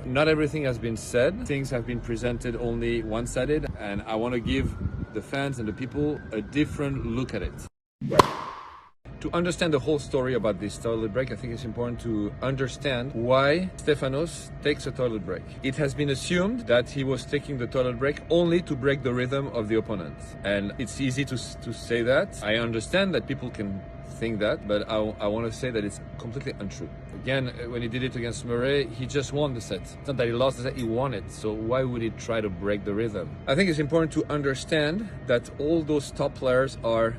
not everything has been said. Things have been presented only one-sided, and I want to give the fans and the people a different look at it. To understand the whole story about this toilet break, I think it's important to understand why Stefanos takes a toilet break. It has been assumed that he was taking the toilet break only to break the rhythm of the opponent. And it's easy to say that. I understand that people can think that, but I want to say that it's completely untrue. Again, when he did it against Murray, he just won the set. It's not that he lost the set, he won it. So why would he try to break the rhythm? I think it's important to understand that all those top players are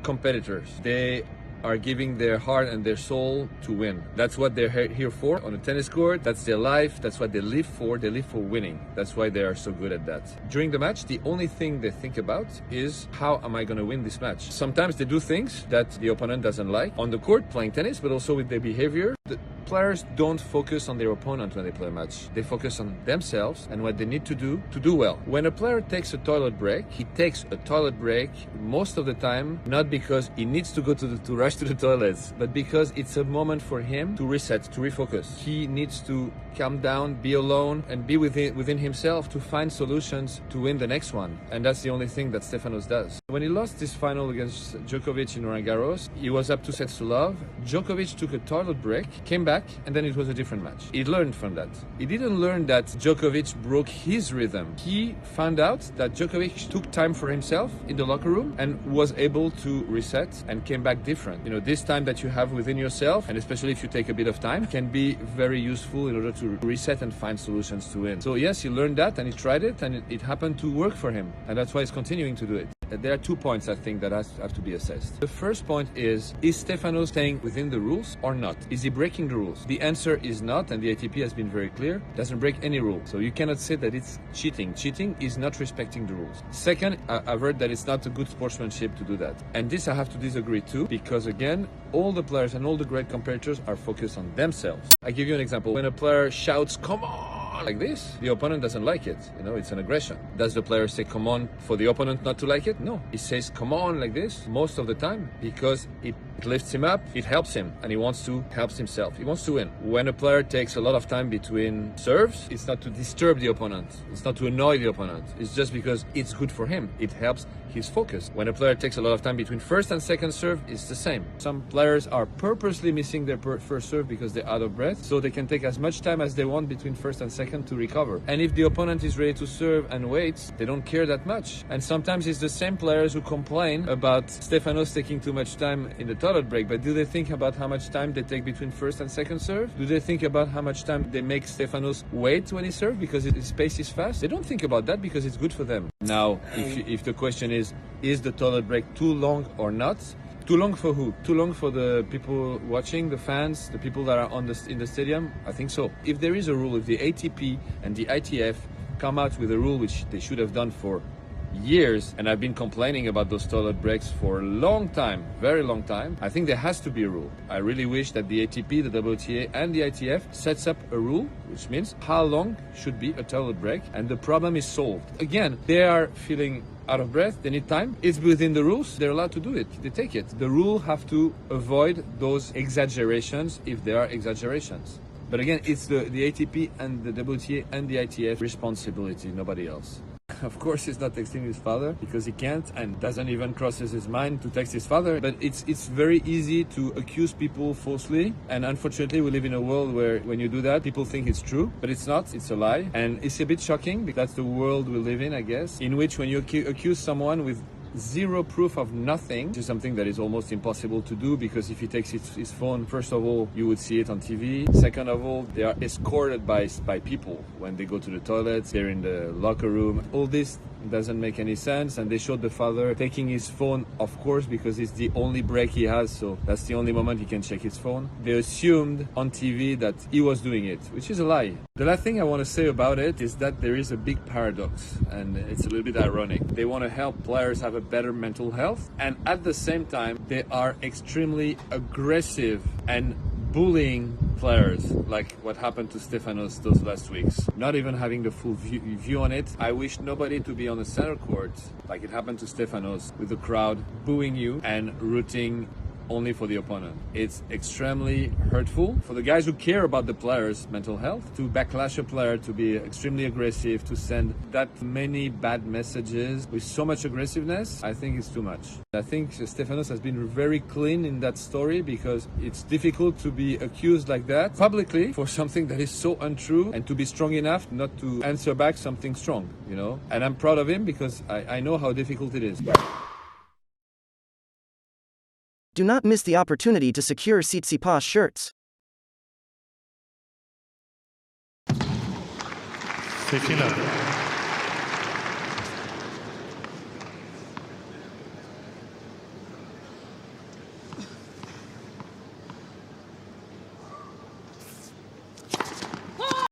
competitors. They are giving their heart and their soul to win. That's what they're here for on a tennis court. That's their life. That's what they live for. They live for winning. That's why they are so good at that. During the match, the only thing they think about is, how am I going to win this match? Sometimes they do things that the opponent doesn't like on the court playing tennis, but also with their behavior. The players don't focus on their opponent when they play a match. They focus on themselves and what they need to do well. When a player takes a toilet break, he takes a toilet break most of the time, not because he needs to go to rush to the toilets, but because it's a moment for him to reset, to refocus. He needs to calm down, be alone, and be within himself to find solutions to win the next one. And that's the only thing that Stefanos does. When he lost this final against Djokovic in Roland Garros, he was up 2-0. Djokovic took a toilet break, came back, and then it was a different match. He learned from that. He didn't learn that Djokovic broke his rhythm. He found out that Djokovic took time for himself in the locker room and was able to reset and came back different. You know, this time that you have within yourself, and especially if you take a bit of time, can be very useful in order to reset and find solutions to win. So yes, he learned that and he tried it, and it happened to work for him. And that's why he's continuing to do it. There are 2 points I think that have to be assessed. The first point is Stefanos staying within the rules or not? Is he breaking the rules? The answer is not, and the ATP has been very clear, doesn't break any rule. So you cannot say that it's cheating. Cheating is not respecting the rules. Second, I've heard that it's not a good sportsmanship to do that. And this I have to disagree too, because again, all the players and all the great competitors are focused on themselves. I give you an example. When a player shouts, "Come on!" like this, the opponent doesn't like it. You know, it's an aggression. Does the player say "come on" for the opponent not to like it? No. He says "come on" like this most of the time because it lifts him up, it helps him, and he wants to help himself. He wants to win. When a player takes a lot of time between serves, it's not to disturb the opponent. It's not to annoy the opponent. It's just because it's good for him. It helps his focus. When a player takes a lot of time between first and second serve, it's the same. Some players are purposely missing their first serve because they're out of breath, so they can take as much time as they want between first and second to recover. And if the opponent is ready to serve and waits, they don't care that much. And sometimes it's the same players who complain about Stefanos taking too much time in the toilet break, but do they think about how much time they take between first and second serve? Do they think about how much time they make Stefanos wait when he serves because his pace is fast? They don't think about that because it's good for them. Now, if the question is the toilet break too long or not? Too long for who? Too long for the people watching, the fans, the people that are in the stadium? I think so. If there is a rule, if the ATP and the ITF come out with a rule, which they should have done for years, and I've been complaining about those toilet breaks for a long time, very long time, I think there has to be a rule. I really wish that the ATP, the WTA and the ITF sets up a rule, which means how long should be a toilet break, and the problem is solved. Again, they are feeling out of breath, they need time, it's within the rules, they're allowed to do it, they take it. The rule have to avoid those exaggerations if there are exaggerations. But again, it's the ATP and the WTA and the ITF responsibility, nobody else. Of course, he's not texting his father because he can't and doesn't even crosses his mind to text his father. But it's very easy to accuse people falsely. And unfortunately, we live in a world where when you do that, people think it's true, but it's not. It's a lie. And it's a bit shocking because that's the world we live in, I guess, in which when you accuse someone with zero proof of nothing, which is something that is almost impossible to do because if he takes his phone, first of all, you would see it on TV. Second of all, they are escorted by people when they go to the toilets, they're in the locker room. All this doesn't make any sense, and they showed the father taking his phone, of course, because it's the only break he has, so that's the only moment he can check his phone. They assumed on TV that he was doing it, which is a lie. The last thing I want to say about it is that there is a big paradox, and it's a little bit ironic. They want to help players have a better mental health, and at the same time they are extremely aggressive and bullying players, like what happened to Stefanos those last weeks. Not even having the full view on it. I wish nobody to be on the center court like it happened to Stefanos, with the crowd booing you and rooting only for the opponent. It's extremely hurtful for the guys who care about the player's mental health to backlash a player, to be extremely aggressive, to send that many bad messages with so much aggressiveness. I think it's too much. I think Stefanos has been very clean in that story because it's difficult to be accused like that publicly for something that is so untrue and to be strong enough not to answer back something strong, you know? And I'm proud of him because I know how difficult it is. Do not miss the opportunity to secure Tsitsipas shirts. C'est final.